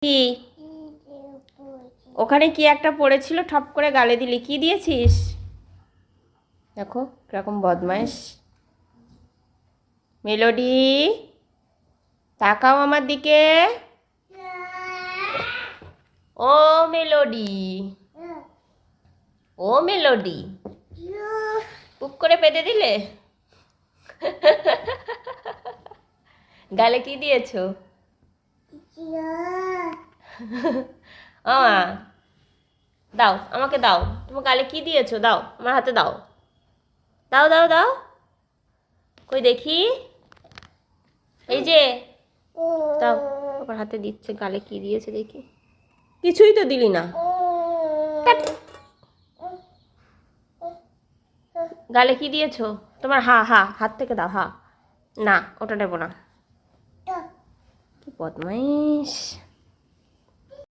কি ওখানে কি একটা পড়েছিল, ঠপ করে গালে দিলি, কি দিয়েছিস? দেখো কিরকম বদমাইশ। মেলোডি, তাকাও আমার দিকে। ও মেলোডি, ও মেলোডি, পুপ করে পেতে দিলে। গালে কি দিয়েছো? দাও, আমাকে দাও। তোমার গালে কি দিয়েছো? দাও, আমার হাতে দাও। দাও দাও দাও, কই দেখি। এই যে, দাও। আমার হাতে দিচ্ছে, গালে কি দিয়েছে দেখি। কিছুই তো দিলি না। গালে কি দিয়েছো? তোমার হাত থেকে দাও। না, ওটা নেবো না। কি বদমাইশ।